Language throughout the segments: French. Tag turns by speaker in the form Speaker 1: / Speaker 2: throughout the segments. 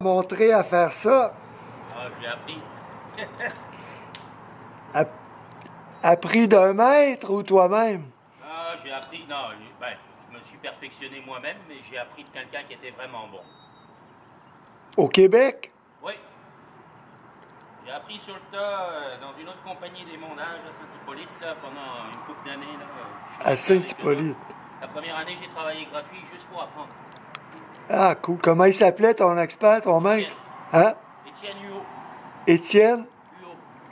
Speaker 1: Montrer à faire ça.
Speaker 2: Ah, j'ai appris.
Speaker 1: Appris d'un maître ou toi-même?
Speaker 2: Ah, j'ai appris, non, je me suis perfectionné moi-même, mais j'ai appris de quelqu'un qui était vraiment bon.
Speaker 1: Au Québec?
Speaker 2: Oui. J'ai appris sur le tas dans une autre compagnie des mondages à Saint-Hippolyte pendant une couple d'années.
Speaker 1: À Saint-Hippolyte.
Speaker 2: La première année, j'ai travaillé gratuit juste pour apprendre.
Speaker 1: Ah, cool. Comment il s'appelait ton expert, ton maître? Hein?
Speaker 2: Étienne Huot.
Speaker 1: Étienne?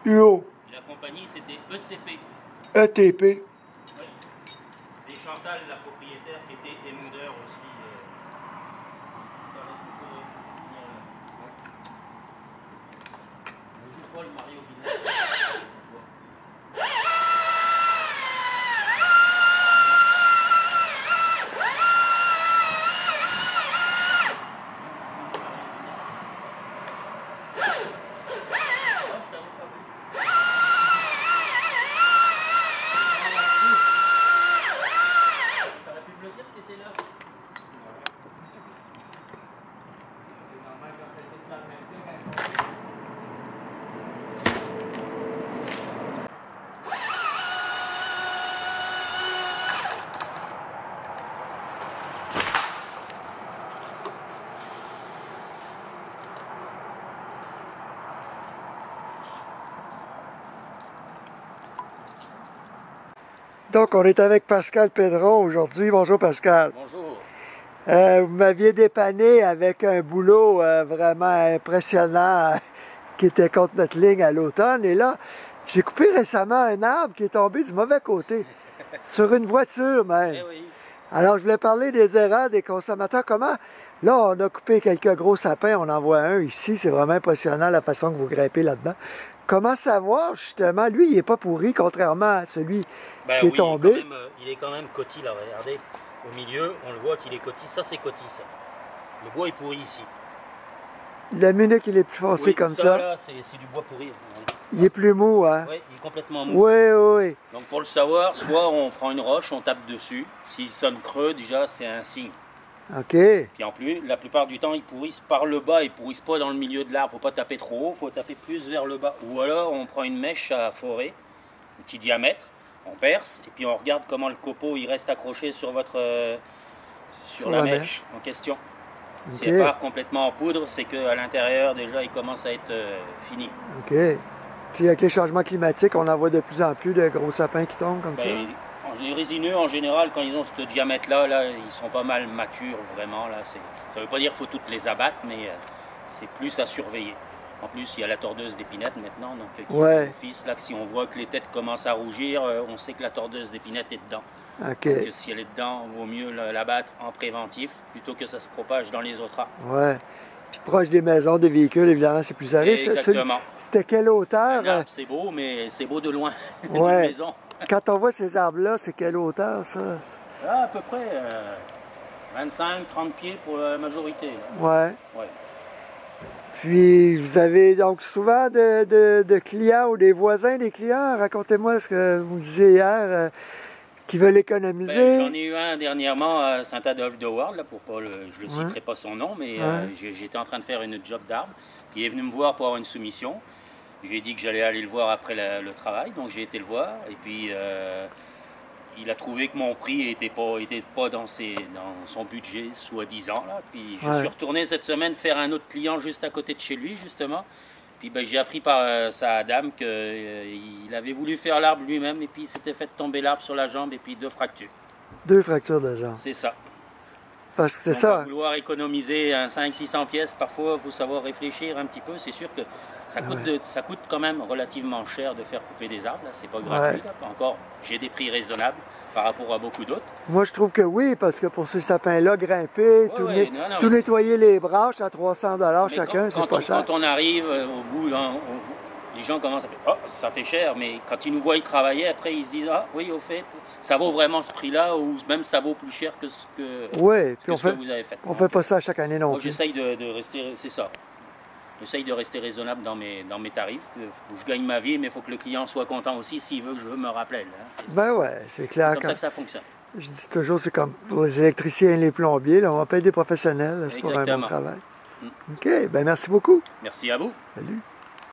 Speaker 2: Huot.
Speaker 1: Huot.
Speaker 2: La compagnie, c'était ECP.
Speaker 1: ETP.
Speaker 2: Oui. Et Chantal, la propriétaire, qui était émondeur aussi. Paul Mario Binet.
Speaker 1: Donc, on est avec Pascal Pedron aujourd'hui. Bonjour, Pascal.
Speaker 2: Bonjour.
Speaker 1: Vous m'aviez dépanné avec un boulot vraiment impressionnant qui était contre notre ligne à l'automne. Et là, j'ai coupé récemment un arbre qui est tombé du mauvais côté, sur une voiture même.
Speaker 2: Eh oui.
Speaker 1: Alors, je voulais parler des erreurs des consommateurs. Comment? Là, on a coupé quelques gros sapins. On en voit un ici. C'est vraiment impressionnant la façon que vous grimpez là-dedans. Comment savoir, justement, lui, il n'est pas pourri, contrairement à celui qui est tombé.
Speaker 2: Il est quand même cotis, là, regardez. Au milieu, on le voit qu'il est cotis. Ça, c'est cotis, ça. Le bois est pourri ici.
Speaker 1: La minute qu'il est plus foncé
Speaker 2: Oui,
Speaker 1: comme ça.
Speaker 2: Là, c'est du bois pourri.
Speaker 1: Il est plus mou, hein?
Speaker 2: Oui, il est complètement mou.
Speaker 1: Oui, oui.
Speaker 2: Donc, pour le savoir, soit on prend une roche, on tape dessus. S'il sonne creux, déjà, c'est un signe.
Speaker 1: OK.
Speaker 2: Puis en plus, la plupart du temps, ils pourrissent par le bas, ils pourrissent pas dans le milieu de l'arbre. Faut pas taper trop haut, faut taper plus vers le bas. Ou alors, on prend une mèche à forer, un petit diamètre, on perce, et puis on regarde comment le copeau il reste accroché sur sur la mèche en question.
Speaker 1: Okay.
Speaker 2: Si elle part complètement en poudre, c'est qu'à l'intérieur, déjà, il commence à être fini.
Speaker 1: OK. Puis avec les changements climatiques, on en voit de plus en plus de gros sapins qui tombent comme ça.
Speaker 2: Les résineux, en général, quand ils ont ce diamètre-là, ils sont pas mal matures, vraiment. Là, ça veut pas dire qu'il faut toutes les abattre, mais c'est plus à surveiller. En plus, il y a la tordeuse d'épinette maintenant, donc fils, là, si on voit que les têtes commencent à rougir, on sait que la tordeuse d'épinette est dedans.
Speaker 1: Okay.
Speaker 2: Donc si elle est dedans, il vaut mieux l'abattre en préventif, plutôt que ça se propage dans les autres arbres.
Speaker 1: Ouais. Puis proche des maisons, des véhicules, évidemment, c'est plus à risque.
Speaker 2: Exactement.
Speaker 1: C'était quelle hauteur?
Speaker 2: C'est beau, mais c'est beau de loin, d'une
Speaker 1: ouais.
Speaker 2: maison.
Speaker 1: Quand on voit ces arbres-là, c'est quelle hauteur, ça?
Speaker 2: Là, à peu près 25-30 pieds pour la majorité. Là.
Speaker 1: Ouais. Puis, vous avez donc souvent de clients ou des voisins des clients? Racontez-moi ce que vous disiez hier, qui veulent économiser.
Speaker 2: J'en ai eu un dernièrement à Saint-Adolphe-de-Ward, je ne citerai pas son nom, mais j'étais en train de faire une job d'arbre. Il est venu me voir pour avoir une soumission. Je lui ai dit que j'allais aller le voir après le travail, donc j'ai été le voir. Et puis, il a trouvé que mon prix était pas dans son budget, soi-disant. Puis, je suis retourné cette semaine faire un autre client juste à côté de chez lui, justement. Puis, j'ai appris par sa dame qu'il avait voulu faire l'arbre lui-même, et puis il s'était fait tomber l'arbre sur la jambe, et puis 2 fractures.
Speaker 1: 2 fractures de jambe.
Speaker 2: C'est ça.
Speaker 1: Parce que c'est ça.
Speaker 2: Pour vouloir économiser 500-600 pièces, parfois, il faut savoir réfléchir un petit peu. C'est sûr que ça coûte quand même relativement cher de faire couper des arbres. C'est pas gratuit. Encore, j'ai des prix raisonnables par rapport à beaucoup d'autres.
Speaker 1: Moi, je trouve que oui, parce que pour ces sapins-là, grimper, tout nettoyer les branches à 300$ chacun, c'est pas cher.
Speaker 2: Quand on arrive au bout, les gens commencent à faire « Oh, ça fait cher », mais quand ils nous voient travailler, après, ils se disent « Ah, oui, au fait, ça vaut vraiment ce prix-là, ou même ça vaut plus cher que ce que vous avez fait. »
Speaker 1: On fait pas ça chaque année non plus.
Speaker 2: Moi, j'essaye de rester, c'est ça. J'essaye de rester raisonnable dans mes tarifs. Faut que je gagne ma vie, mais il faut que le client soit content aussi s'il veut que je me rappelle.
Speaker 1: C'est clair.
Speaker 2: C'est comme ça que ça fonctionne.
Speaker 1: Je dis toujours, c'est comme pour les électriciens et les plombiers, là, on va payer des professionnels, c'est pour un bon travail. OK, ben merci beaucoup.
Speaker 2: Merci à vous.
Speaker 1: Salut.